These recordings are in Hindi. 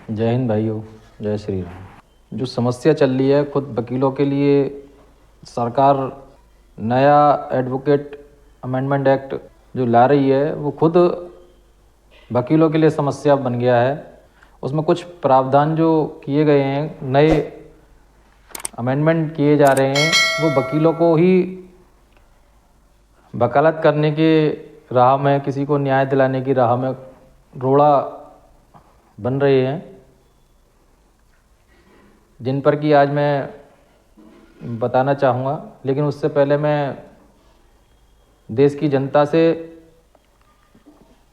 जय हिंद भाइयों, जय श्री राम। जो समस्या चल रही है, खुद वकीलों के लिए सरकार नया एडवोकेट अमेंडमेंट एक्ट जो ला रही है वो खुद वकीलों के लिए समस्या बन गया है। उसमें कुछ प्रावधान जो किए गए हैं, नए अमेंडमेंट किए जा रहे हैं, वो वकीलों को ही वकालत करने के राह में, किसी को न्याय दिलाने की राह में रोड़ा बन रहे हैं, जिन पर कि आज मैं बताना चाहूँगा। लेकिन उससे पहले मैं देश की जनता से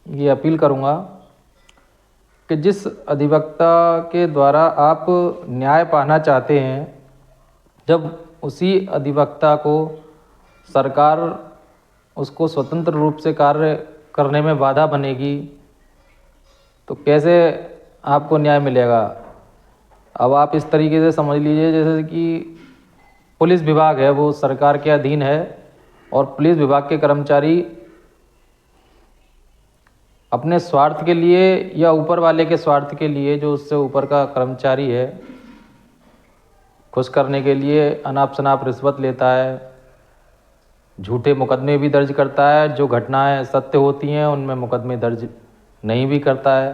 ये अपील करूँगा कि जिस अधिवक्ता के द्वारा आप न्याय पाना चाहते हैं, जब उसी अधिवक्ता को सरकार उसको स्वतंत्र रूप से कार्य करने में बाधा बनेगी तो कैसे आपको न्याय मिलेगा। अब आप इस तरीके से समझ लीजिए जैसे कि पुलिस विभाग है, वो सरकार के अधीन है और पुलिस विभाग के कर्मचारी अपने स्वार्थ के लिए या ऊपर वाले के स्वार्थ के लिए, जो उससे ऊपर का कर्मचारी है, खुश करने के लिए अनाप शनाप रिश्वत लेता है, झूठे मुकदमे भी दर्ज करता है, जो घटनाएं सत्य होती हैं उनमें मुकदमे दर्ज नहीं भी करता है।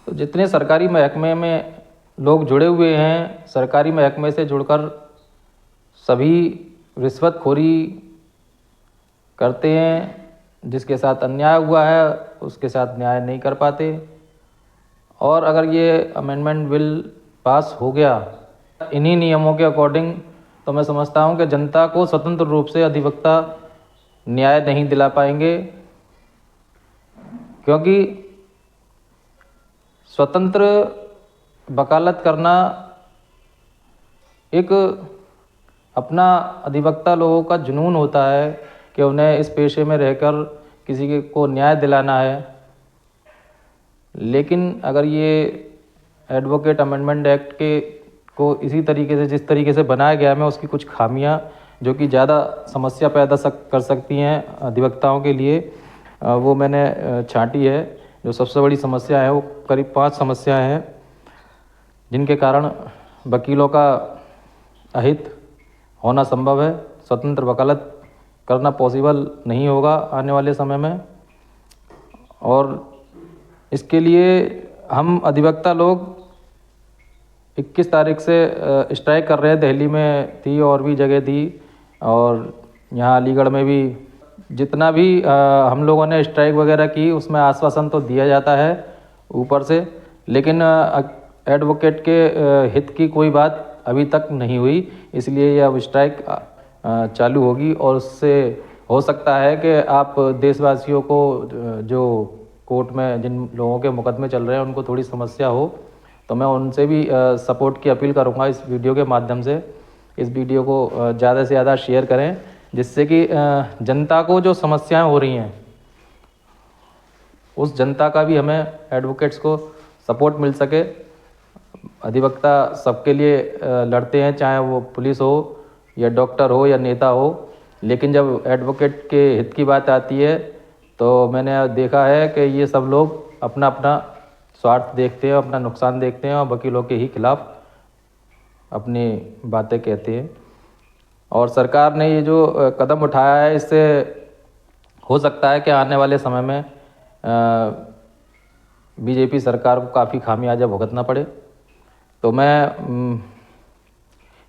तो जितने सरकारी महकमे में लोग जुड़े हुए हैं, सरकारी महकमे से जुड़कर सभी रिश्वतखोरी करते हैं। जिसके साथ अन्याय हुआ है उसके साथ न्याय नहीं कर पाते। और अगर ये अमेंडमेंट बिल पास हो गया इन्हीं नियमों के अकॉर्डिंग, तो मैं समझता हूँ कि जनता को स्वतंत्र रूप से अधिवक्ता न्याय नहीं दिला पाएंगे, क्योंकि स्वतंत्र वकालत करना एक अपना अधिवक्ता लोगों का जुनून होता है कि उन्हें इस पेशे में रहकर किसी को न्याय दिलाना है। लेकिन अगर ये एडवोकेट अमेंडमेंट एक्ट के को इसी तरीके से, जिस तरीके से बनाया गया है, उसकी कुछ खामियां जो कि ज़्यादा समस्या पैदा कर सकती हैं अधिवक्ताओं के लिए, वो मैंने छांटी है। जो सबसे बड़ी समस्या है वो करीब 5 समस्याएं हैं जिनके कारण वकीलों का अहित होना संभव है। स्वतंत्र वकालत करना पॉसिबल नहीं होगा आने वाले समय में। और इसके लिए हम अधिवक्ता लोग 21 तारीख से स्ट्राइक कर रहे हैं। दिल्ली में थी और भी जगह थी, और यहाँ अलीगढ़ में भी। जितना भी हम लोगों ने स्ट्राइक वगैरह की उसमें आश्वासन तो दिया जाता है ऊपर से, लेकिन एडवोकेट के हित की कोई बात अभी तक नहीं हुई। इसलिए ये अब स्ट्राइक चालू होगी और उससे हो सकता है कि आप देशवासियों को, जो कोर्ट में जिन लोगों के मुकदमे चल रहे हैं, उनको थोड़ी समस्या हो, तो मैं उनसे भी सपोर्ट की अपील करूंगा इस वीडियो के माध्यम से। इस वीडियो को ज़्यादा से ज़्यादा शेयर करें, जिससे कि जनता को जो समस्याएं हो रही हैं उस जनता का भी, हमें एडवोकेट्स को सपोर्ट मिल सके। अधिवक्ता सबके लिए लड़ते हैं, चाहे वो पुलिस हो या डॉक्टर हो या नेता हो। लेकिन जब एडवोकेट के हित की बात आती है तो मैंने देखा है कि ये सब लोग अपना अपना स्वार्थ देखते हैं, अपना नुकसान देखते हैं और वकीलों के ही खिलाफ अपनी बातें कहते हैं। और सरकार ने ये जो कदम उठाया है, इससे हो सकता है कि आने वाले समय में बीजेपी सरकार को काफ़ी खामियाजा भुगतना पड़े। तो मैं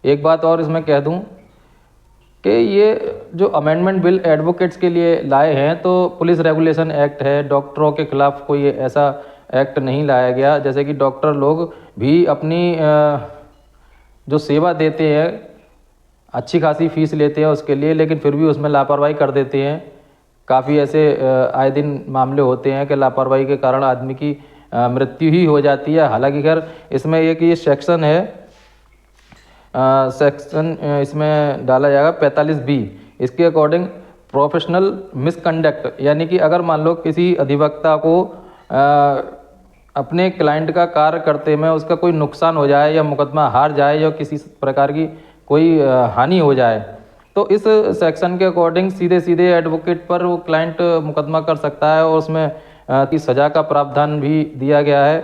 एक बात और इसमें कह दूं कि ये जो अमेंडमेंट बिल एडवोकेट्स के लिए लाए हैं, तो पुलिस रेगुलेशन एक्ट है, डॉक्टरों के खिलाफ कोई ऐसा एक्ट नहीं लाया गया। जैसे कि डॉक्टर लोग भी अपनी जो सेवा देते हैं, अच्छी खासी फीस लेते हैं उसके लिए, लेकिन फिर भी उसमें लापरवाही कर देते हैं। काफ़ी ऐसे आए दिन मामले होते हैं कि लापरवाही के कारण आदमी की मृत्यु ही हो जाती है। हालांकि खैर इसमें एक ये सेक्शन है, सेक्शन इसमें डाला जाएगा 45B। इसके अकॉर्डिंग प्रोफेशनल मिसकंडक्ट, यानी कि अगर मान लो किसी अधिवक्ता को अपने क्लाइंट का कार्य करते में उसका कोई नुकसान हो जाए या मुकदमा हार जाए या किसी प्रकार की कोई हानि हो जाए, तो इस सेक्शन के अकॉर्डिंग सीधे सीधे एडवोकेट पर वो क्लाइंट मुकदमा कर सकता है और उसमें की सज़ा का प्रावधान भी दिया गया है।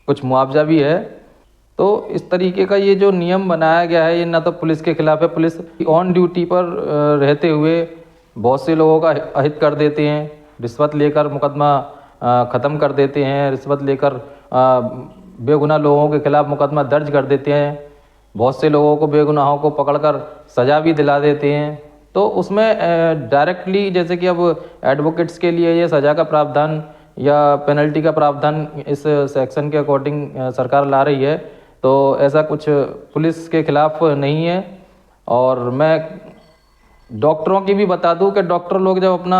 कुछ मुआवजा भी है। तो इस तरीके का ये जो नियम बनाया गया है, ये ना तो पुलिस के खिलाफ है, पुलिस ऑन ड्यूटी पर रहते हुए बहुत से लोगों का अहित कर देते हैं, रिश्वत लेकर मुकदमा ख़त्म कर देते हैं, रिश्वत लेकर बेगुनाह लोगों के खिलाफ मुकदमा दर्ज कर देते हैं, बहुत से लोगों को बेगुनाहों को पकड़कर सज़ा भी दिला देते हैं। तो उसमें डायरेक्टली जैसे कि अब एडवोकेट्स के लिए ये सज़ा का प्रावधान या पेनल्टी का प्रावधान इस सेक्शन के अकॉर्डिंग सरकार ला रही है, तो ऐसा कुछ पुलिस के खिलाफ नहीं है। और मैं डॉक्टरों की भी बता दूं कि डॉक्टर लोग जब अपना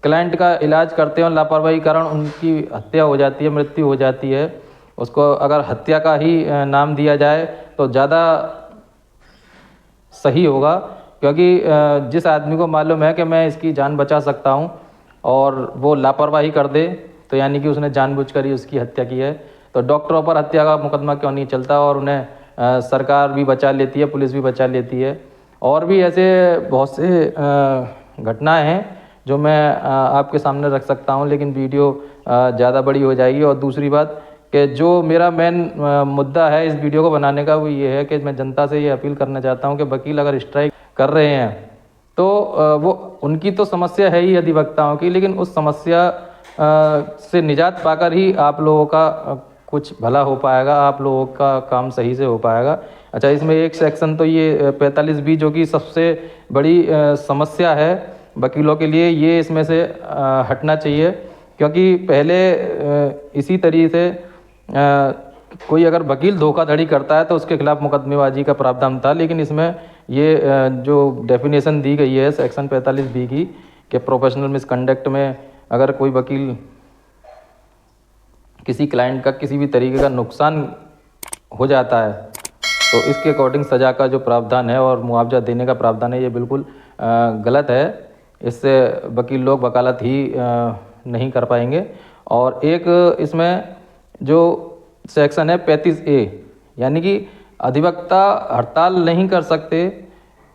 क्लाइंट का इलाज करते हैं, लापरवाही के कारण उनकी हत्या हो जाती है, मृत्यु हो जाती है, उसको अगर हत्या का ही नाम दिया जाए तो ज़्यादा सही होगा। क्योंकि जिस आदमी को मालूम है कि मैं इसकी जान बचा सकता हूं और वो लापरवाही कर दे, तो यानी कि उसने जानबूझकर ही उसकी हत्या की है। तो डॉक्टरों पर हत्या का मुकदमा क्यों नहीं चलता, और उन्हें सरकार भी बचा लेती है, पुलिस भी बचा लेती है। और भी ऐसे बहुत से घटनाएं हैं जो मैं आपके सामने रख सकता हूं, लेकिन वीडियो ज़्यादा बड़ी हो जाएगी। और दूसरी बात कि जो मेरा मेन मुद्दा है इस वीडियो को बनाने का, वो ये है कि मैं जनता से ये अपील करना चाहता हूं कि वकील अगर स्ट्राइक कर रहे हैं तो वो उनकी तो समस्या है ही अधिवक्ताओं की, लेकिन उस समस्या से निजात पाकर ही आप लोगों का कुछ भला हो पाएगा, आप लोगों का काम सही से हो पाएगा। अच्छा, इसमें एक सेक्शन तो ये 45B जो कि सबसे बड़ी समस्या है वकीलों के लिए, ये इसमें से हटना चाहिए। क्योंकि पहले इसी तरीके से कोई अगर वकील धोखाधड़ी करता है तो उसके खिलाफ मुकदमेबाजी का प्रावधान था, लेकिन इसमें ये जो डेफिनेशन दी गई है सेक्शन 45B की कि प्रोफेशनल मिसकंडक्ट में अगर कोई वकील किसी क्लाइंट का किसी भी तरीके का नुकसान हो जाता है तो इसके अकॉर्डिंग सज़ा का जो प्रावधान है और मुआवजा देने का प्रावधान है, ये बिल्कुल गलत है। इससे वकील लोग वकालत ही नहीं कर पाएंगे। और एक इसमें जो सेक्शन है 35A, यानी कि अधिवक्ता हड़ताल नहीं कर सकते,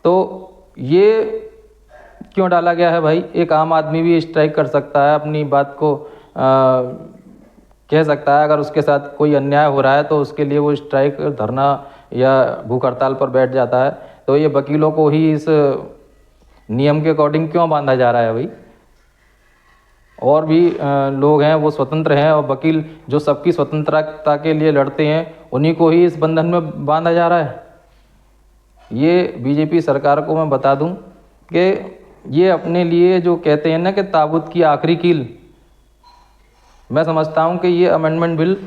तो ये क्यों डाला गया है भाई? एक आम आदमी भी स्ट्राइक कर सकता है, अपनी बात को कह सकता है। अगर उसके साथ कोई अन्याय हो रहा है तो उसके लिए वो स्ट्राइक, धरना या भूख हड़ताल पर बैठ जाता है। तो ये वकीलों को ही इस नियम के अकॉर्डिंग क्यों बांधा जा रहा है भाई? और भी लोग हैं वो स्वतंत्र हैं, और वकील जो सबकी स्वतंत्रता के लिए लड़ते हैं उन्हीं को ही इस बंधन में बांधा जा रहा है। ये बीजेपी सरकार को मैं बता दूं कि ये अपने लिए जो कहते हैं ना कि ताबूत की आखिरी कील, मैं समझता हूं कि ये अमेंडमेंट बिल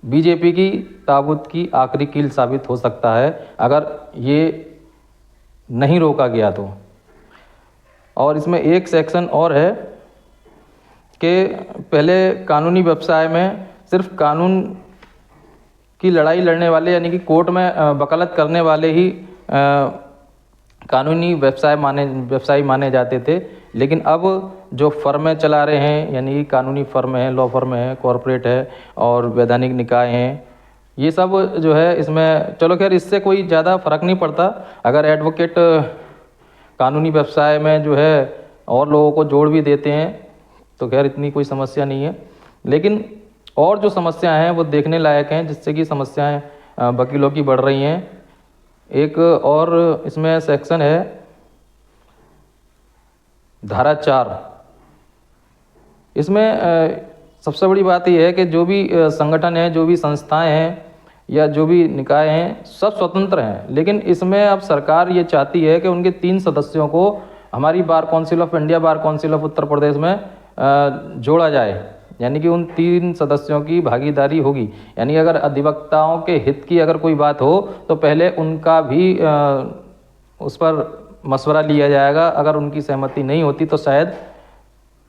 बीजेपी की ताबूत की आखिरी कील साबित हो सकता है अगर ये नहीं रोका गया तो। और इसमें एक सेक्शन और है कि पहले कानूनी व्यवसाय में सिर्फ कानून की लड़ाई लड़ने वाले, यानी कि कोर्ट में वकालत करने वाले ही कानूनी व्यवसायी माने जाते थे। लेकिन अब जो फर्में चला रहे हैं, यानी कि कानूनी फर्म है, लॉ फर्म है, कॉरपोरेट है और वैधानिक निकाय हैं, ये सब जो है इसमें, चलो खैर इससे कोई ज़्यादा फर्क नहीं पड़ता। अगर एडवोकेट कानूनी व्यवसाय में जो है और लोगों को जोड़ भी देते हैं तो खैर इतनी कोई समस्या नहीं है। लेकिन और जो समस्याएं हैं वो देखने लायक हैं, जिससे कि समस्याएं वकीलों की बढ़ रही हैं। एक और इसमें सेक्शन है धारा 4। इसमें सबसे बड़ी बात यह है कि जो भी संगठन है, जो भी संस्थाएं हैं या जो भी निकाय हैं, सब स्वतंत्र हैं। लेकिन इसमें अब सरकार ये चाहती है कि उनके 3 सदस्यों को हमारी bar council of India, bar council of Uttar Pradesh में जोड़ा जाए, यानी कि उन 3 सदस्यों की भागीदारी होगी। यानी अगर अधिवक्ताओं के हित की अगर कोई बात हो तो पहले उनका भी उस पर मशवरा लिया जाएगा। अगर उनकी सहमति नहीं होती तो शायद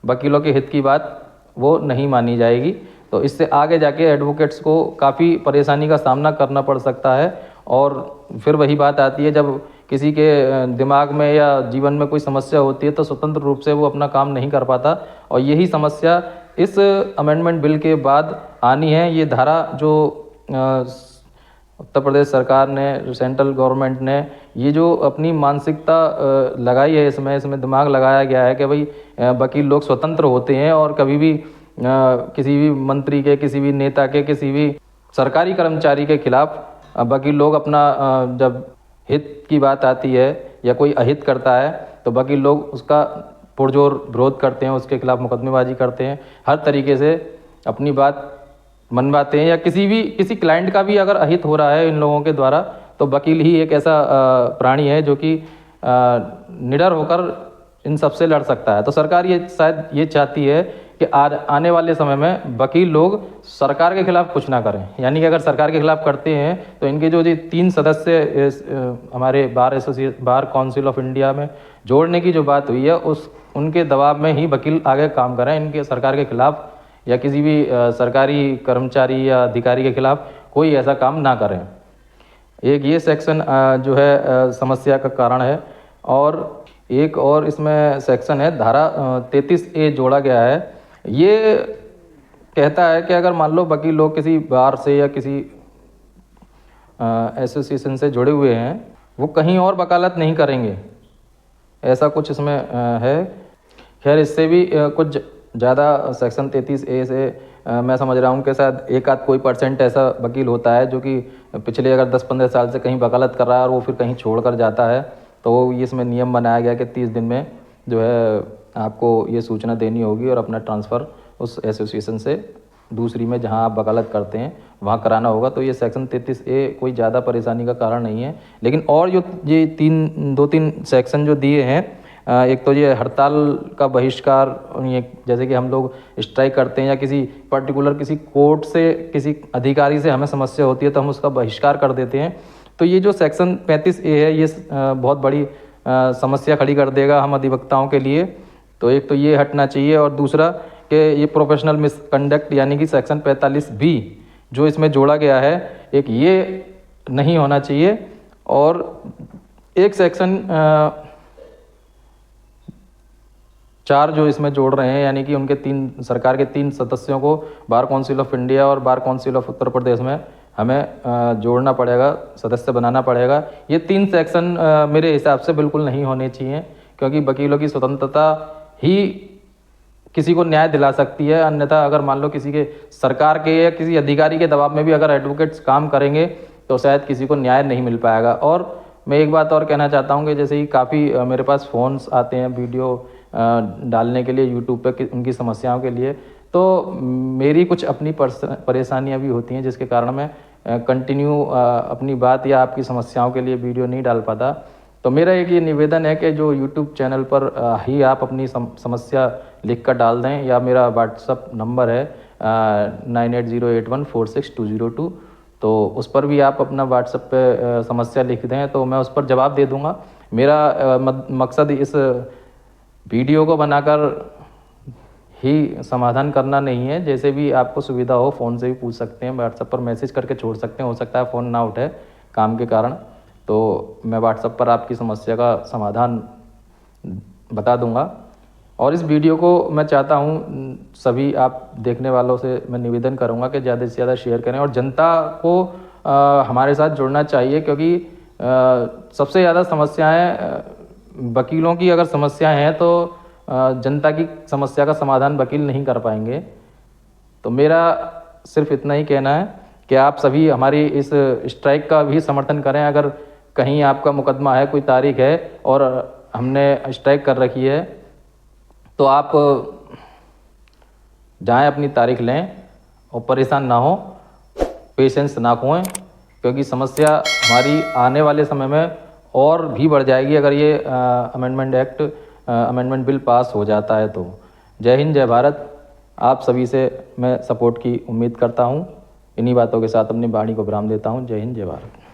वकीलों के हित की बात वो नहीं मानी जाएगी। तो इससे आगे जाके एडवोकेट्स को काफ़ी परेशानी का सामना करना पड़ सकता है। और फिर वही बात आती है, जब किसी के दिमाग में या जीवन में कोई समस्या होती है तो स्वतंत्र रूप से वो अपना काम नहीं कर पाता। और यही समस्या इस अमेंडमेंट बिल के बाद आनी है। ये धारा जो उत्तर प्रदेश सरकार ने, सेंट्रल गवर्नमेंट ने ये जो अपनी मानसिकता लगाई है, इसमें दिमाग लगाया गया है कि भाई वकील लोग स्वतंत्र होते हैं और कभी भी किसी भी मंत्री के, किसी भी नेता के, किसी भी सरकारी कर्मचारी के खिलाफ वकील लोग अपना जब हित की बात आती है या कोई अहित करता है तो वकील लोग उसका पुरजोर विरोध करते हैं, उसके खिलाफ मुकदमेबाजी करते हैं, हर तरीके से अपनी बात मनवाते हैं। या किसी क्लाइंट का भी अगर अहित हो रहा है इन लोगों के द्वारा तो वकील ही एक ऐसा प्राणी है जो कि निडर होकर इन सब से लड़ सकता है। तो सरकार ये शायद ये चाहती है कि आने वाले समय में वकील लोग सरकार के खिलाफ कुछ ना करें, यानी कि अगर सरकार के खिलाफ करते हैं तो इनके जो 3 सदस्य हमारे बार काउंसिल ऑफ इंडिया में जोड़ने की जो बात हुई है उनके दबाव में ही वकील आगे काम करें, इनके सरकार के खिलाफ या किसी भी सरकारी कर्मचारी या अधिकारी के खिलाफ कोई ऐसा काम ना करें। एक ये सेक्शन जो है समस्या का कारण है। और एक और इसमें सेक्शन है धारा 33A जोड़ा गया है। ये कहता है कि अगर मान लो वकील लोग किसी बार से या किसी एसोसिएशन से जुड़े हुए हैं, वो कहीं और वकालत नहीं करेंगे, ऐसा कुछ इसमें है। खैर इससे भी कुछ ज़्यादा सेक्शन 33A से मैं समझ रहा हूँ कि शायद एक आध कोई % ऐसा वकील होता है जो कि पिछले अगर 10-15 साल से कहीं वकालत कर रहा है और वो फिर कहीं छोड़ कर जाता है, तो वो इसमें नियम बनाया गया कि 30 दिन में जो है आपको ये सूचना देनी होगी और अपना ट्रांसफ़र उस एसोसिएशन से दूसरी में जहाँ आप वकालत करते हैं वहाँ कराना होगा। तो ये सेक्शन 33A कोई ज़्यादा परेशानी का कारण नहीं है। लेकिन और जो ये 2-3 सेक्शन जो दिए हैं, एक तो ये हड़ताल का बहिष्कार, ये जैसे कि हम लोग स्ट्राइक करते हैं या किसी पर्टिकुलर किसी कोर्ट से किसी अधिकारी से हमें समस्या होती है तो हम उसका बहिष्कार कर देते हैं। तो ये जो सेक्शन 35A है ये बहुत बड़ी समस्या खड़ी कर देगा हम अधिवक्ताओं के लिए। तो एक तो ये हटना चाहिए और दूसरा कि ये प्रोफेशनल मिसकंडक्ट यानी कि सेक्शन 45B जो इसमें जोड़ा गया है, एक ये नहीं होना चाहिए। और एक सेक्शन 4 जो इसमें जोड़ रहे हैं, यानी कि उनके सरकार के 3 सदस्यों को बार काउंसिल ऑफ इंडिया और बार काउंसिल ऑफ उत्तर प्रदेश में हमें जोड़ना पड़ेगा, सदस्य बनाना पड़ेगा। ये 3 सेक्शन मेरे हिसाब से बिल्कुल नहीं होने चाहिए, क्योंकि वकीलों की स्वतंत्रता ही किसी को न्याय दिला सकती है। अन्यथा अगर मान लो किसी के सरकार के या किसी अधिकारी के दबाव में भी अगर एडवोकेट्स काम करेंगे तो शायद किसी को न्याय नहीं मिल पाएगा। और मैं एक बात और कहना चाहता हूँ कि जैसे ही काफ़ी मेरे पास फ़ोन्स आते हैं वीडियो डालने के लिए यूट्यूब पे उनकी समस्याओं के लिए, तो मेरी कुछ अपनी परेशानियाँ भी होती हैं जिसके कारण मैं कंटिन्यू अपनी बात या आपकी समस्याओं के लिए वीडियो नहीं डाल पाता। तो मेरा एक ये निवेदन है कि जो यूट्यूब चैनल पर ही आप अपनी समस्या लिख कर डाल दें, या मेरा व्हाट्सअप नंबर है 9808146202, तो उस पर भी आप अपना व्हाट्सअप पे समस्या लिख दें तो मैं उस पर जवाब दे दूँगा। मेरा मकसद इस वीडियो को बनाकर ही समाधान करना नहीं है। जैसे भी आपको सुविधा हो फ़ोन से भी पूछ सकते हैं, व्हाट्सएप पर मैसेज करके छोड़ सकते हैं, हो सकता है फ़ोन ना उठे काम के कारण, तो मैं व्हाट्सएप पर आपकी समस्या का समाधान बता दूंगा। और इस वीडियो को मैं चाहता हूं सभी आप देखने वालों से मैं निवेदन करूंगा कि ज़्यादा से ज़्यादा शेयर करें और जनता को हमारे साथ जुड़ना चाहिए, क्योंकि सबसे ज़्यादा समस्याएं वकीलों की अगर समस्याएं हैं तो जनता की समस्या का समाधान वकील नहीं कर पाएंगे। तो मेरा सिर्फ इतना ही कहना है कि आप सभी हमारी इस स्ट्राइक का भी समर्थन करें। अगर कहीं आपका मुकदमा है, कोई तारीख है और हमने स्ट्राइक कर रखी है, तो आप जाएं अपनी तारीख लें और परेशान ना हो, पेशेंस ना खोएं, क्योंकि समस्या हमारी आने वाले समय में और भी बढ़ जाएगी अगर ये अमेंडमेंट बिल पास हो जाता है। तो जय हिंद, जय भारत। आप सभी से मैं सपोर्ट की उम्मीद करता हूँ। इन्हीं बातों के साथ अपनी वाणी को विराम देता हूँ। जय हिंद, जय भारत।